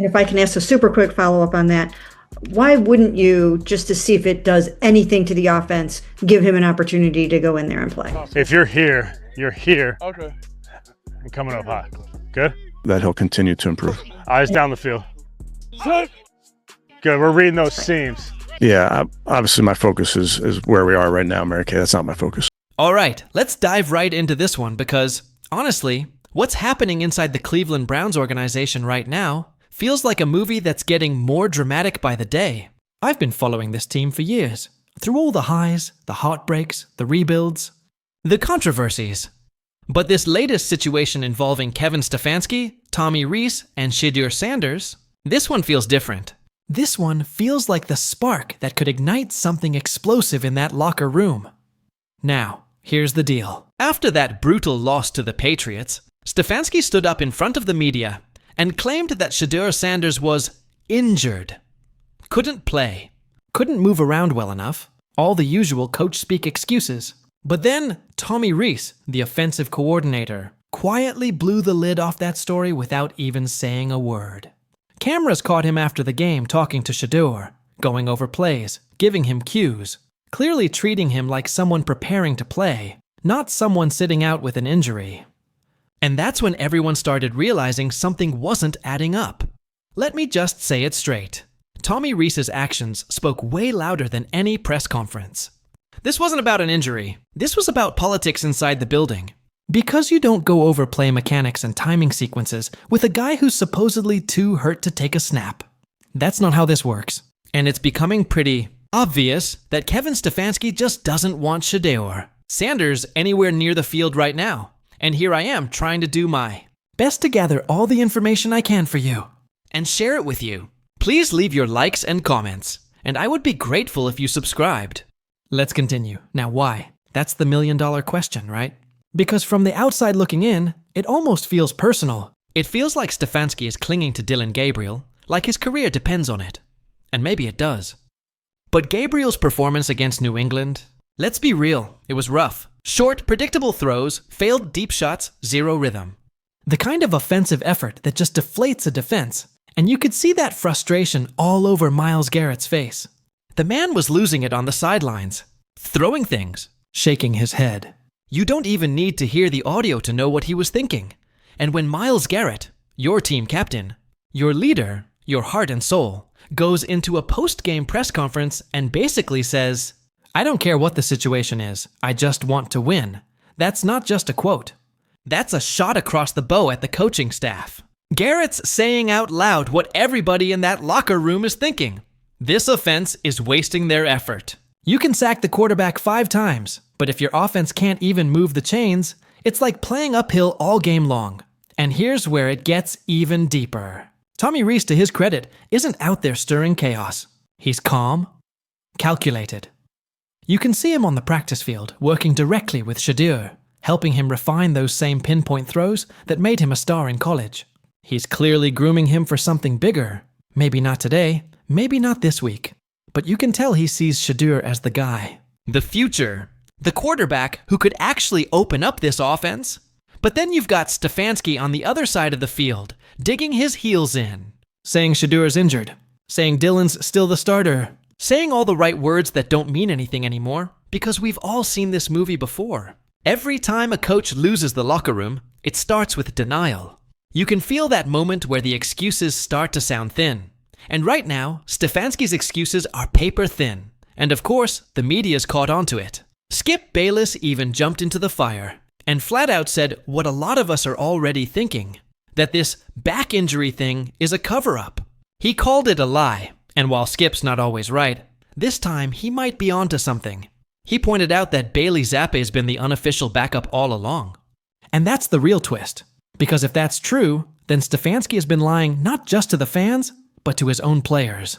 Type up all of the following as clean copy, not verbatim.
And if I can ask a super quick follow-up on that, why wouldn't you, just to see if it does anything to the offense, give him an opportunity to go in there and play? If you're here, you're here. Okay. And coming up hot. Good? That he'll continue to improve. Eyes down the field. Good. We're reading those seams. Yeah, obviously my focus is where we are right now, Mary Kay. That's not my focus. All right, let's dive right into this one because, honestly, what's happening inside the Cleveland Browns organization right now feels like a movie that's getting more dramatic by the day. I've been following this team for years, through all the highs, the heartbreaks, the rebuilds, the controversies. But this latest situation involving Kevin Stefanski, Tommy Reese, and Shedeur Sanders, this one feels different. This one feels like the spark that could ignite something explosive in that locker room. Now, here's the deal. After that brutal loss to the Patriots, Stefanski stood up in front of the media and claimed that Shedeur Sanders was injured. Couldn't play. Couldn't move around well enough. All the usual coach-speak excuses. But then, Tommy Reese, the offensive coordinator, quietly blew the lid off that story without even saying a word. Cameras caught him after the game talking to Shedeur, going over plays, giving him cues, clearly treating him like someone preparing to play, not someone sitting out with an injury. And that's when everyone started realizing something wasn't adding up. Let me just say it straight. Tommy Reese's actions spoke way louder than any press conference. This wasn't about an injury. This was about politics inside the building. Because you don't go over play mechanics and timing sequences with a guy who's supposedly too hurt to take a snap. That's not how this works. And it's becoming pretty obvious that Kevin Stefanski just doesn't want Shedeur Sanders anywhere near the field right now. And here I am trying to do my best to gather all the information I can for you and share it with you. Please leave your likes and comments, and I would be grateful if you subscribed. Let's continue. Now why? That's the million-dollar question, right? Because from the outside looking in, it almost feels personal. It feels like Stefanski is clinging to Dillon Gabriel, like his career depends on it. And maybe it does. But Gabriel's performance against New England, let's be real, it was rough. Short, predictable throws, failed deep shots, zero rhythm. The kind of offensive effort that just deflates a defense. And you could see that frustration all over Myles Garrett's face. The man was losing it on the sidelines, throwing things, shaking his head. You don't even need to hear the audio to know what he was thinking. And when Myles Garrett, your team captain, your leader, your heart and soul, goes into a post-game press conference and basically says, "I don't care what the situation is, I just want to win," that's not just a quote. That's a shot across the bow at the coaching staff. Garrett's saying out loud what everybody in that locker room is thinking. This offense is wasting their effort. You can sack the quarterback 5 times, but if your offense can't even move the chains, it's like playing uphill all game long. And here's where it gets even deeper. Tommy Reese, to his credit, isn't out there stirring chaos. He's calm, calculated. You can see him on the practice field, working directly with Shedeur, helping him refine those same pinpoint throws that made him a star in college. He's clearly grooming him for something bigger. Maybe not today, maybe not this week. But you can tell he sees Shedeur as the guy. The future. The quarterback who could actually open up this offense. But then you've got Stefanski on the other side of the field, digging his heels in. Saying Shedeur's injured. Saying Dillon's still the starter. Saying all the right words that don't mean anything anymore, because we've all seen this movie before. Every time a coach loses the locker room, it starts with denial. You can feel that moment where the excuses start to sound thin. And right now, Stefanski's excuses are paper thin. And of course, the media's caught onto it. Skip Bayless even jumped into the fire and flat out said what a lot of us are already thinking, that this back injury thing is a cover-up. He called it a lie, and while Skip's not always right, this time he might be onto something. He pointed out that Bailey Zappe's been the unofficial backup all along. And that's the real twist. Because if that's true, then Stefanski has been lying not just to the fans, but to his own players.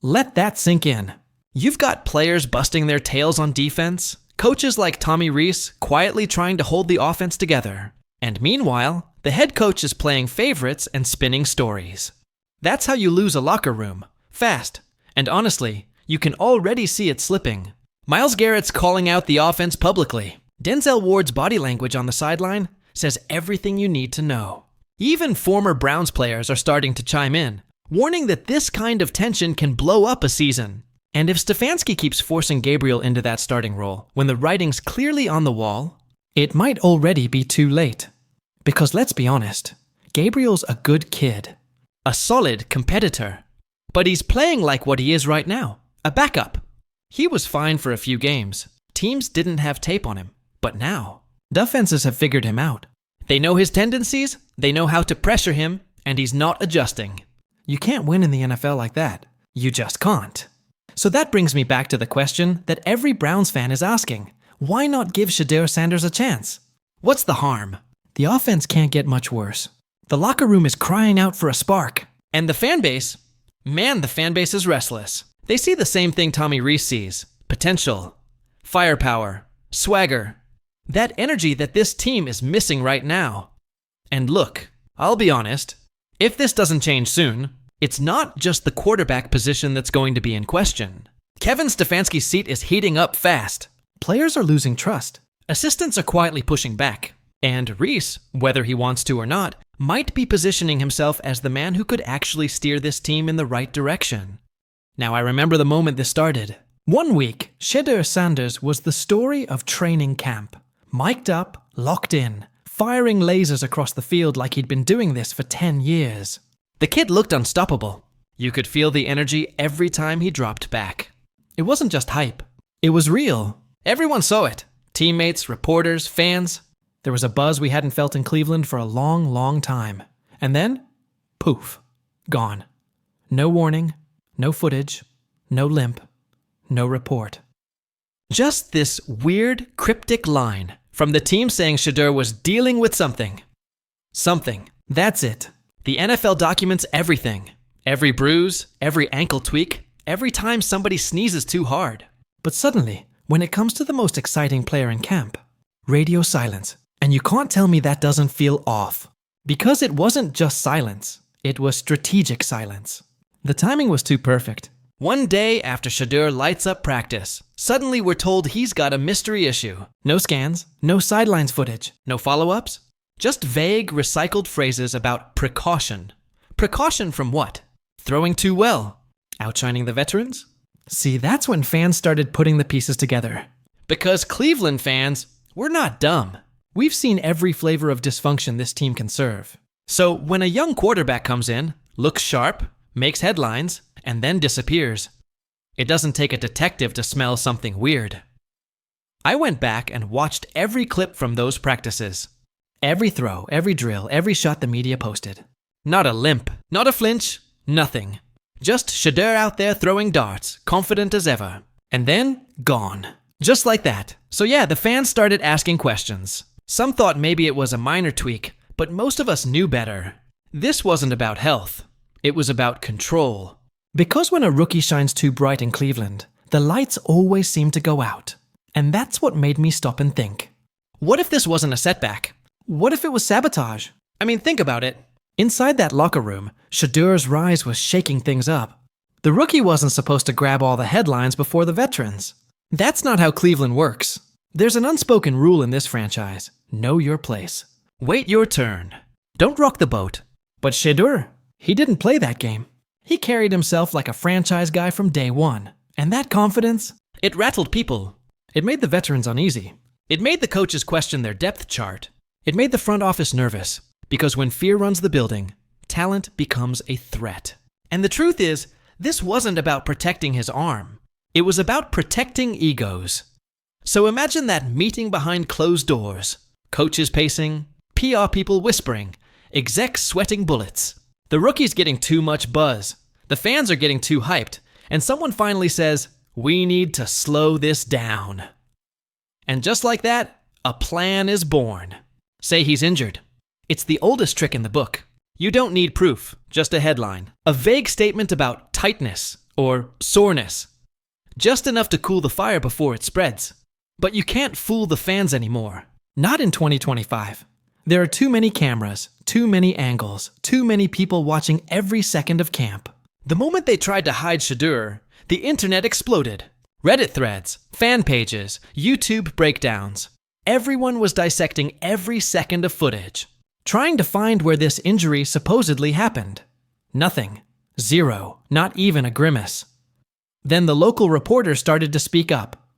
Let that sink in. You've got players busting their tails on defense, coaches like Tommy Reese quietly trying to hold the offense together, and meanwhile, the head coach is playing favorites and spinning stories. That's how you lose a locker room, fast, and honestly, you can already see it slipping. Myles Garrett's calling out the offense publicly. Denzel Ward's body language on the sideline says everything you need to know. Even former Browns players are starting to chime in, warning that this kind of tension can blow up a season. And if Stefanski keeps forcing Gabriel into that starting role when the writing's clearly on the wall, it might already be too late. Because let's be honest, Gabriel's a good kid, a solid competitor, but he's playing like what he is right now, a backup. He was fine for a few games. Teams didn't have tape on him, but now, defenses have figured him out. They know his tendencies, they know how to pressure him, and he's not adjusting. You can't win in the NFL like that. You just can't. So that brings me back to the question that every Browns fan is asking. Why not give Shedeur Sanders a chance? What's the harm? The offense can't get much worse. The locker room is crying out for a spark. And the fan base? Man, the fan base is restless. They see the same thing Tommy Reese sees. Potential. Firepower. Swagger. That energy that this team is missing right now. And look, I'll be honest, if this doesn't change soon, it's not just the quarterback position that's going to be in question. Kevin Stefanski's seat is heating up fast. Players are losing trust. Assistants are quietly pushing back. And Reese, whether he wants to or not, might be positioning himself as the man who could actually steer this team in the right direction. Now I remember the moment this started. One week, Shedeur Sanders was the story of training camp. Mic'd up, locked in, firing lasers across the field like he'd been doing this for 10 years. The kid looked unstoppable. You could feel the energy every time he dropped back. It wasn't just hype. It was real. Everyone saw it. Teammates, reporters, fans. There was a buzz we hadn't felt in Cleveland for a long, long time. And then, poof, gone. No warning, no footage, no limp, no report. Just this weird, cryptic line from the team saying Shedeur was dealing with something. Something. That's it. The NFL documents everything. Every bruise, every ankle tweak, every time somebody sneezes too hard. But suddenly, when it comes to the most exciting player in camp, radio silence. And you can't tell me that doesn't feel off. Because it wasn't just silence. It was strategic silence. The timing was too perfect. One day after Shedeur lights up practice, suddenly we're told he's got a mystery issue. No scans, no sidelines footage, no follow-ups. Just vague, recycled phrases about precaution. Precaution from what? Throwing too well? Outshining the veterans? See, that's when fans started putting the pieces together. Because Cleveland fans, we're not dumb. We've seen every flavor of dysfunction this team can serve. So when a young quarterback comes in, looks sharp, makes headlines, and then disappears, it doesn't take a detective to smell something weird. I went back and watched every clip from those practices. Every throw, every drill, every shot the media posted. Not a limp, not a flinch, nothing. Just Shedeur out there throwing darts, confident as ever. And then, gone. Just like that. So yeah, the fans started asking questions. Some thought maybe it was a minor tweak, but most of us knew better. This wasn't about health. It was about control. Because when a rookie shines too bright in Cleveland, the lights always seem to go out. And that's what made me stop and think. What if this wasn't a setback? What if it was sabotage? I mean, think about it. Inside that locker room, Shedeur's rise was shaking things up. The rookie wasn't supposed to grab all the headlines before the veterans. That's not how Cleveland works. There's an unspoken rule in this franchise. Know your place. Wait your turn. Don't rock the boat. But Shedeur, he didn't play that game. He carried himself like a franchise guy from day one. And that confidence, it rattled people. It made the veterans uneasy. It made the coaches question their depth chart. It made the front office nervous. Because when fear runs the building, talent becomes a threat. And the truth is, this wasn't about protecting his arm. It was about protecting egos. So imagine that meeting behind closed doors. Coaches pacing, PR people whispering, execs sweating bullets. The rookie's getting too much buzz. The fans are getting too hyped. And someone finally says, we need to slow this down. And just like that, a plan is born. Say he's injured. It's the oldest trick in the book. You don't need proof, just a headline. A vague statement about tightness or soreness. Just enough to cool the fire before it spreads. But you can't fool the fans anymore. Not in 2025. There are too many cameras, too many angles, too many people watching every second of camp. The moment they tried to hide Shedeur, the internet exploded. Reddit threads, fan pages, YouTube breakdowns. Everyone was dissecting every second of footage. trying to find where this injury supposedly happened. Nothing. Zero. Not even a grimace. Then the local reporters started to speak up.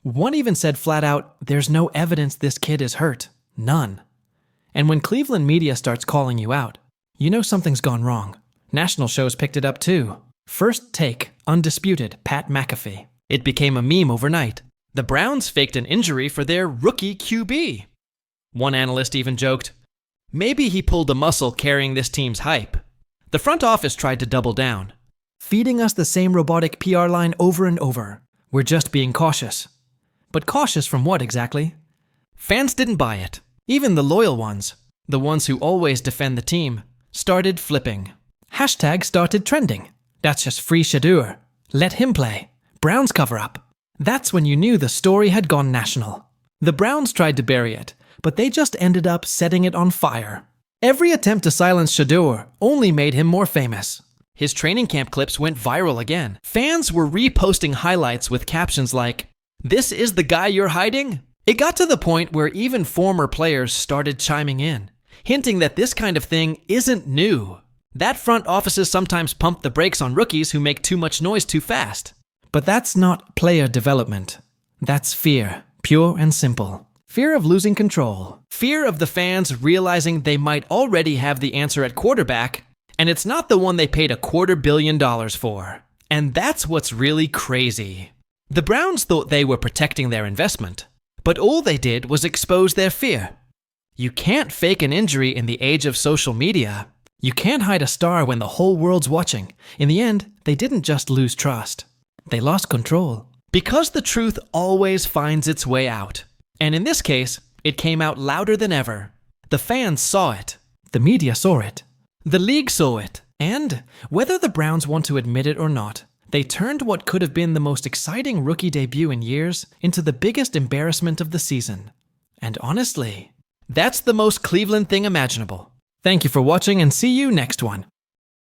One even said flat out, "There's no evidence this kid is hurt. None." And when Cleveland media starts calling you out, you know something's gone wrong. National shows picked it up too. First Take, undisputed, Pat McAfee. It became a meme overnight. The Browns faked an injury for their rookie QB. One analyst even joked, "Maybe he pulled a muscle carrying this team's hype." The front office tried to double down, feeding us the same robotic PR line over and over. "We're just being cautious." But cautious from what exactly? Fans didn't buy it. Even the loyal ones, the ones who always defend the team, started flipping. Hashtag started trending. "That's just free Shedeur. Let him play. Browns cover up." That's when you knew the story had gone national. The Browns tried to bury it, but they just ended up setting it on fire. Every attempt to silence Shedeur only made him more famous. His training camp clips went viral again. Fans were reposting highlights with captions like, "This is the guy you're hiding?" It got to the point where even former players started chiming in, hinting that this kind of thing isn't new. That front offices sometimes pump the brakes on rookies who make too much noise too fast. But that's not player development. That's fear, pure and simple. Fear of losing control. Fear of the fans realizing they might already have the answer at quarterback, and it's not the one they paid $250 million for. And that's what's really crazy. The Browns thought they were protecting their investment, but all they did was expose their fear. You can't fake an injury in the age of social media. You can't hide a star when the whole world's watching. In the end, they didn't just lose trust. They lost control. Because the truth always finds its way out. And in this case, it came out louder than ever. The fans saw it. The media saw it. The league saw it. And, whether the Browns want to admit it or not, they turned what could have been the most exciting rookie debut in years into the biggest embarrassment of the season. And honestly, that's the most Cleveland thing imaginable. Thank you for watching and see you next one.